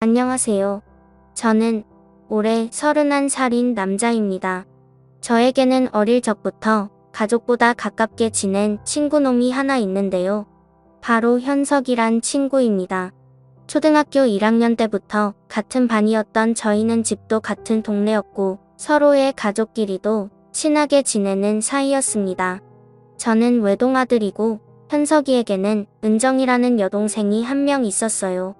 안녕하세요. 저는 올해 31살인 남자입니다. 저에게는 어릴 적부터 가족보다 가깝게 지낸 친구놈이 하나 있는데요. 바로 현석이란 친구입니다. 초등학교 1학년 때부터 같은 반이었던 저희는 집도 같은 동네였고 서로의 가족끼리도 친하게 지내는 사이였습니다. 저는 외동아들이고 현석이에게는 은정이라는 여동생이 한 명 있었어요.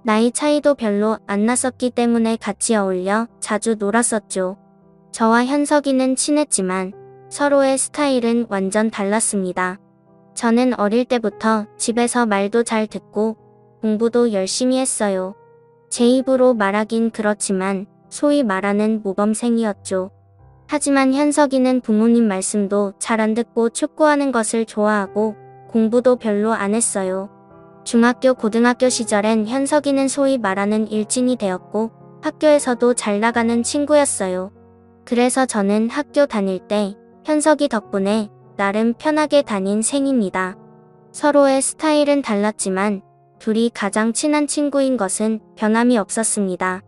나이 차이도 별로 안 났었기 때문에 같이 어울려 자주 놀았었죠. 저와 현석이는 친했지만 서로의 스타일은 완전 달랐습니다. 저는 어릴 때부터 집에서 말도 잘 듣고 공부도 열심히 했어요. 제 입으로 말하긴 그렇지만 소위 말하는 모범생이었죠. 하지만 현석이는 부모님 말씀도 잘 안 듣고 축구하는 것을 좋아하고 공부도 별로 안 했어요. 중학교, 고등학교 시절엔 현석이는 소위 말하는 일진이 되었고 학교에서도 잘 나가는 친구였어요. 그래서 저는 학교 다닐 때 현석이 덕분에 나름 편하게 다닌 셈입니다. 서로의 스타일은 달랐지만 둘이 가장 친한 친구인 것은 변함이 없었습니다.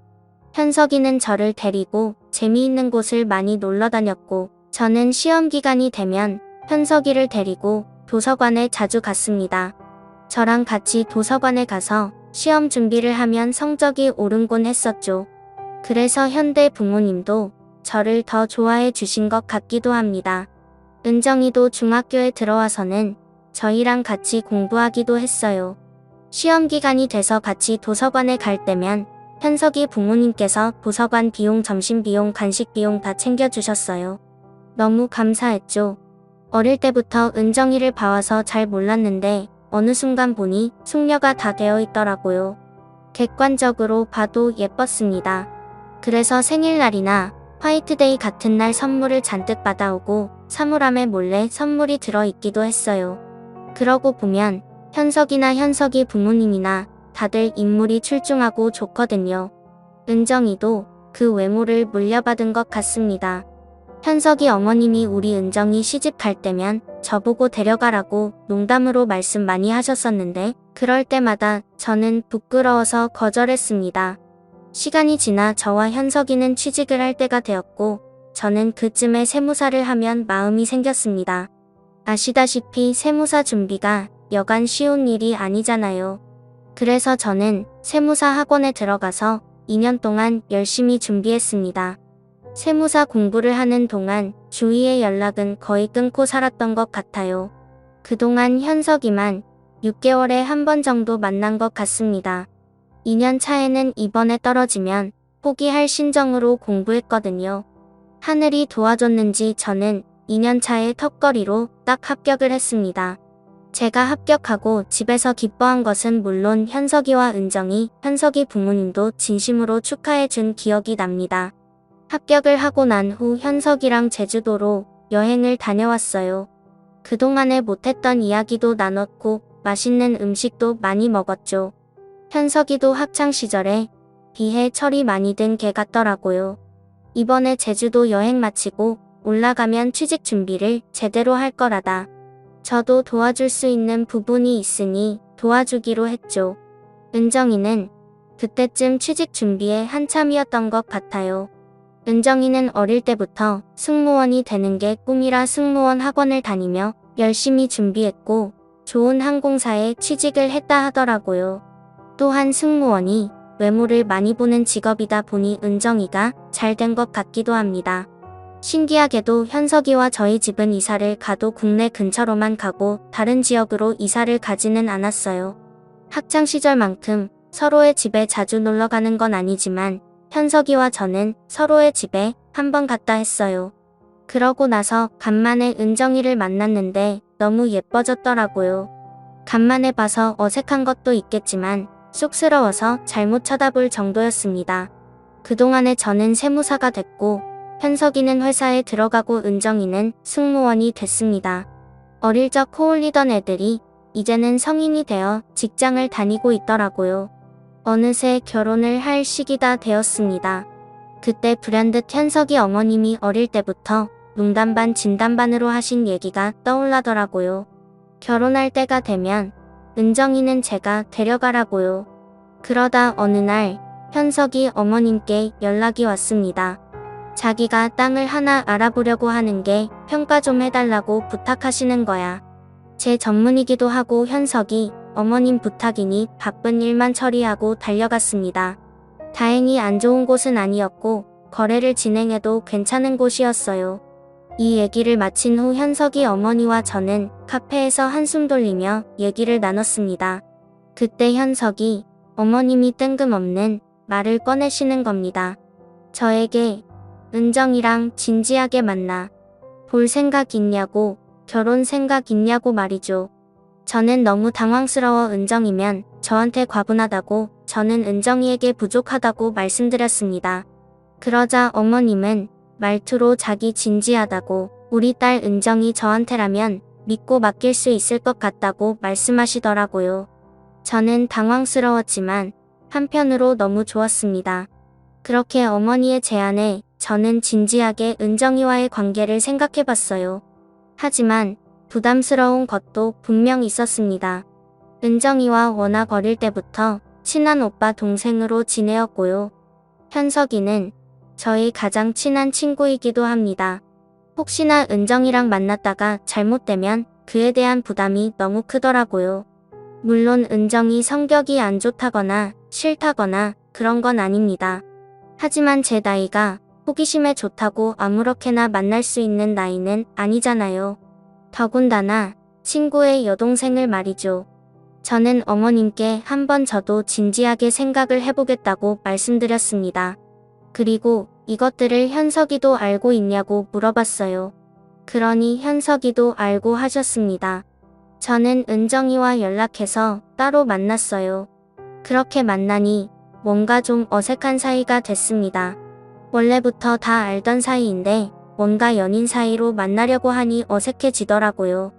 현석이는 저를 데리고 재미있는 곳을 많이 놀러 다녔고 저는 시험 기간이 되면 현석이를 데리고 도서관에 자주 갔습니다. 저랑 같이 도서관에 가서 시험 준비를 하면 성적이 오르곤 했었죠. 그래서 현대 부모님도 저를 더 좋아해 주신 것 같기도 합니다. 은정이도 중학교에 들어와서는 저희랑 같이 공부하기도 했어요. 시험 기간이 돼서 같이 도서관에 갈 때면 현석이 부모님께서 도서관 비용, 점심 비용, 간식 비용 다 챙겨주셨어요. 너무 감사했죠. 어릴 때부터 은정이를 봐와서 잘 몰랐는데 어느 순간 보니 숙녀가 다 되어 있더라고요. 객관적으로 봐도 예뻤습니다. 그래서 생일날이나 화이트데이 같은 날 선물을 잔뜩 받아오고 사물함에 몰래 선물이 들어있기도 했어요. 그러고 보면 현석이나 현석이 부모님이나 다들 인물이 출중하고 좋거든요. 은정이도 그 외모를 물려받은 것 같습니다. 현석이 어머님이 우리 은정이 시집 갈 때면 저보고 데려가라고 농담으로 말씀 많이 하셨었는데 그럴 때마다 저는 부끄러워서 거절했습니다. 시간이 지나 저와 현석이는 취직을 할 때가 되었고 저는 그쯤에 세무사를 하면 마음이 생겼습니다. 아시다시피 세무사 준비가 여간 쉬운 일이 아니잖아요. 그래서 저는 세무사 학원에 들어가서 2년 동안 열심히 준비했습니다. 세무사 공부를 하는 동안 주위의 연락은 거의 끊고 살았던 것 같아요. 그동안 현석이만 6개월에 한 번 정도 만난 것 같습니다. 2년 차에는 이번에 떨어지면 포기할 심정으로 공부했거든요. 하늘이 도와줬는지 저는 2년 차에 턱걸이로 딱 합격을 했습니다. 제가 합격하고 집에서 기뻐한 것은 물론 현석이와 은정이, 현석이 부모님도 진심으로 축하해준 기억이 납니다. 합격을 하고 난 후 현석이랑 제주도로 여행을 다녀왔어요. 그동안에 못했던 이야기도 나눴고 맛있는 음식도 많이 먹었죠. 현석이도 학창시절에 비해 철이 많이 든 개 같더라고요. 이번에 제주도 여행 마치고 올라가면 취직 준비를 제대로 할 거라다. 저도 도와줄 수 있는 부분이 있으니 도와주기로 했죠. 은정이는 그때쯤 취직 준비에 한참이었던 것 같아요. 은정이는 어릴 때부터 승무원이 되는 게 꿈이라 승무원 학원을 다니며 열심히 준비했고 좋은 항공사에 취직을 했다 하더라고요. 또한 승무원이 외모를 많이 보는 직업이다 보니 은정이가 잘 된 것 같기도 합니다. 신기하게도 현석이와 저희 집은 이사를 가도 국내 근처로만 가고 다른 지역으로 이사를 가지는 않았어요. 학창시절만큼 서로의 집에 자주 놀러 가는 건 아니지만 현석이와 저는 서로의 집에 한 번 갔다 했어요. 그러고 나서 간만에 은정이를 만났는데 너무 예뻐졌더라고요. 간만에 봐서 어색한 것도 있겠지만 쑥스러워서 잘못 쳐다볼 정도였습니다. 그동안에 저는 세무사가 됐고 현석이는 회사에 들어가고 은정이는 승무원이 됐습니다. 어릴 적 호울리던 애들이 이제는 성인이 되어 직장을 다니고 있더라고요. 어느새 결혼을 할 시기가 되었습니다. 그때 불현듯 현석이 어머님이 어릴 때부터 농담 반 진담 반으로 하신 얘기가 떠올라더라고요. 결혼할 때가 되면 은정이는 제가 데려가라고요. 그러다 어느 날 현석이 어머님께 연락이 왔습니다. 자기가 땅을 하나 알아보려고 하는 게 평가 좀 해달라고 부탁하시는 거야. 제 전문이기도 하고 현석이 어머님 부탁이니 바쁜 일만 처리하고 달려갔습니다. 다행히 안 좋은 곳은 아니었고 거래를 진행해도 괜찮은 곳이었어요. 이 얘기를 마친 후 현석이 어머니와 저는 카페에서 한숨 돌리며 얘기를 나눴습니다. 그때 현석이 어머님이 뜬금없는 말을 꺼내시는 겁니다. 저에게 은정이랑 진지하게 만나 볼 생각 있냐고, 결혼 생각 있냐고 말이죠. 저는 너무 당황스러워 은정이면 저한테 과분하다고, 저는 은정이에게 부족하다고 말씀드렸습니다. 그러자 어머님은 말투로 자기 진지하다고, 우리 딸 은정이 저한테라면 믿고 맡길 수 있을 것 같다고 말씀하시더라고요. 저는 당황스러웠지만 한편으로 너무 좋았습니다. 그렇게 어머니의 제안에 저는 진지하게 은정이와의 관계를 생각해봤어요. 하지만 부담스러운 것도 분명 있었습니다. 은정이와 워낙 어릴 때부터 친한 오빠 동생으로 지내었고요. 현석이는 저희 가장 친한 친구이기도 합니다. 혹시나 은정이랑 만났다가 잘못되면 그에 대한 부담이 너무 크더라고요. 물론 은정이 성격이 안 좋다거나 싫다거나 그런 건 아닙니다. 하지만 제 나이가 호기심에 좋다고 아무렇게나 만날 수 있는 나이는 아니잖아요. 더군다나 친구의 여동생을 말이죠. 저는 어머님께 한번 저도 진지하게 생각을 해보겠다고 말씀드렸습니다. 그리고 이것들을 현석이도 알고 있냐고 물어봤어요. 그러니 현석이도 알고 하셨습니다. 저는 은정이와 연락해서 따로 만났어요. 그렇게 만나니 뭔가 좀 어색한 사이가 됐습니다. 원래부터 다 알던 사이인데 뭔가 연인 사이로 만나려고 하니 어색해지더라고요.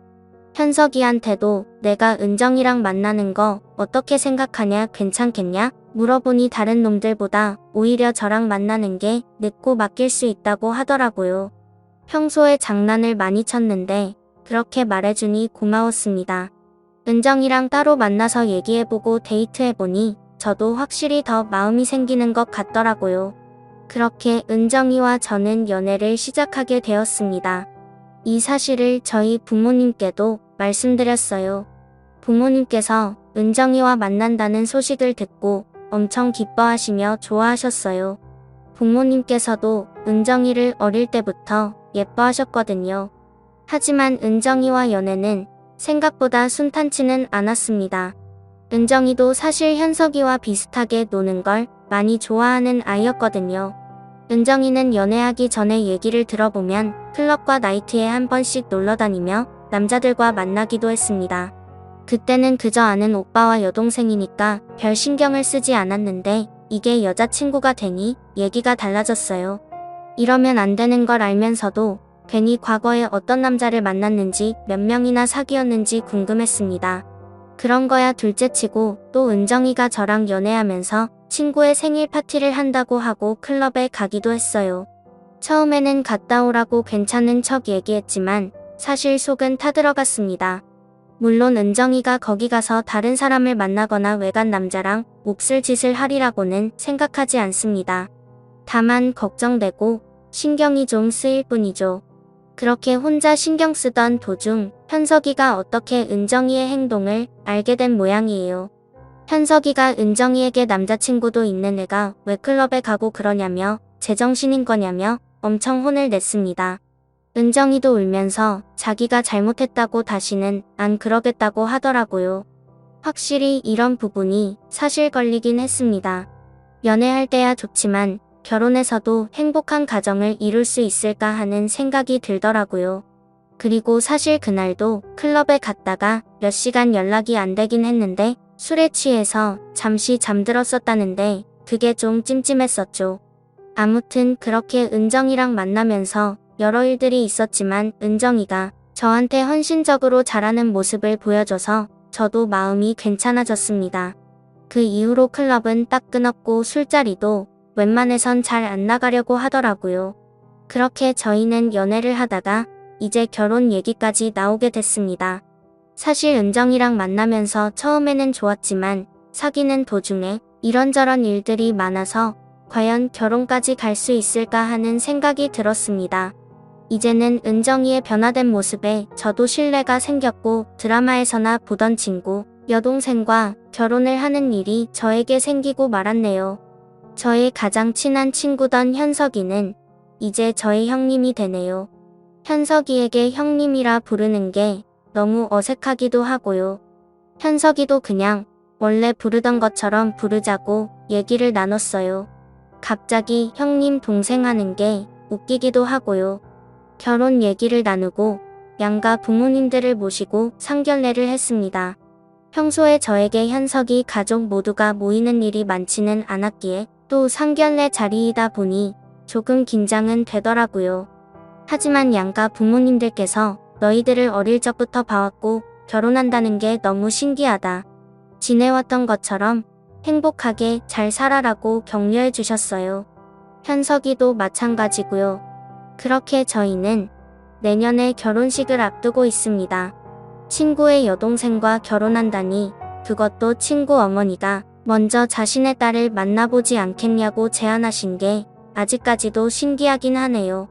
현석이한테도 내가 은정이랑 만나는 거 어떻게 생각하냐, 괜찮겠냐? 물어보니 다른 놈들보다 오히려 저랑 만나는 게 늦고 맡길 수 있다고 하더라고요. 평소에 장난을 많이 쳤는데 그렇게 말해주니 고마웠습니다. 은정이랑 따로 만나서 얘기해보고 데이트해보니 저도 확실히 더 마음이 생기는 것 같더라고요. 그렇게 은정이와 저는 연애를 시작하게 되었습니다. 이 사실을 저희 부모님께도 말씀드렸어요. 부모님께서 은정이와 만난다는 소식을 듣고 엄청 기뻐하시며 좋아하셨어요. 부모님께서도 은정이를 어릴 때부터 예뻐하셨거든요. 하지만 은정이와 연애는 생각보다 순탄치는 않았습니다. 은정이도 사실 현석이와 비슷하게 노는 걸 많이 좋아하는 아이였거든요. 은정이는 연애하기 전에 얘기를 들어보면 클럽과 나이트에 한 번씩 놀러다니며 남자들과 만나기도 했습니다. 그때는 그저 아는 오빠와 여동생이니까 별 신경을 쓰지 않았는데 이게 여자친구가 되니 얘기가 달라졌어요. 이러면 안 되는 걸 알면서도 괜히 과거에 어떤 남자를 만났는지 몇 명이나 사귀었는지 궁금했습니다. 그런 거야 둘째치고 또 은정이가 저랑 연애하면서 친구의 생일 파티를 한다고 하고 클럽에 가기도 했어요. 처음에는 갔다 오라고 괜찮은 척 얘기했지만 사실 속은 타들어갔습니다. 물론 은정이가 거기 가서 다른 사람을 만나거나 외간 남자랑 몫을 짓을 하리라고는 생각하지 않습니다. 다만 걱정되고 신경이 좀 쓰일 뿐이죠. 그렇게 혼자 신경 쓰던 도중 현석이가 어떻게 은정이의 행동을 알게 된 모양이에요. 현석이가 은정이에게 남자친구도 있는 애가 왜 클럽에 가고 그러냐며 제정신인 거냐며 엄청 혼을 냈습니다. 은정이도 울면서 자기가 잘못했다고 다시는 안 그러겠다고 하더라고요. 확실히 이런 부분이 사실 걸리긴 했습니다. 연애할 때야 좋지만 결혼해서도 행복한 가정을 이룰 수 있을까 하는 생각이 들더라고요. 그리고 사실 그날도 클럽에 갔다가 몇 시간 연락이 안 되긴 했는데 술에 취해서 잠시 잠들었었다는데 그게 좀 찜찜했었죠. 아무튼 그렇게 은정이랑 만나면서 여러 일들이 있었지만 은정이가 저한테 헌신적으로 잘하는 모습을 보여줘서 저도 마음이 괜찮아졌습니다. 그 이후로 클럽은 딱 끊었고 술자리도 웬만해선 잘 안 나가려고 하더라고요. 그렇게 저희는 연애를 하다가 이제 결혼 얘기까지 나오게 됐습니다. 사실 은정이랑 만나면서 처음에는 좋았지만 사귀는 도중에 이런저런 일들이 많아서 과연 결혼까지 갈 수 있을까 하는 생각이 들었습니다. 이제는 은정이의 변화된 모습에 저도 신뢰가 생겼고 드라마에서나 보던 친구, 여동생과 결혼을 하는 일이 저에게 생기고 말았네요. 저의 가장 친한 친구던 현석이는 이제 저의 형님이 되네요. 현석이에게 형님이라 부르는 게 너무 어색하기도 하고요. 현석이도 그냥 원래 부르던 것처럼 부르자고 얘기를 나눴어요. 갑자기 형님 동생 하는 게 웃기기도 하고요. 결혼 얘기를 나누고 양가 부모님들을 모시고 상견례를 했습니다. 평소에 저에게 현석이 가족 모두가 모이는 일이 많지는 않았기에 또 상견례 자리이다 보니 조금 긴장은 되더라고요. 하지만 양가 부모님들께서 너희들을 어릴 적부터 봐왔고 결혼한다는 게 너무 신기하다. 지내왔던 것처럼 행복하게 잘 살아라고 격려해 주셨어요. 현석이도 마찬가지고요. 그렇게 저희는 내년에 결혼식을 앞두고 있습니다. 친구의 여동생과 결혼한다니 그것도 친구 어머니가 먼저 자신의 딸을 만나보지 않겠냐고 제안하신 게 아직까지도 신기하긴 하네요.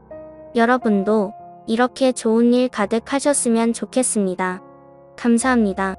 여러분도 이렇게 좋은 일 가득하셨으면 좋겠습니다. 감사합니다.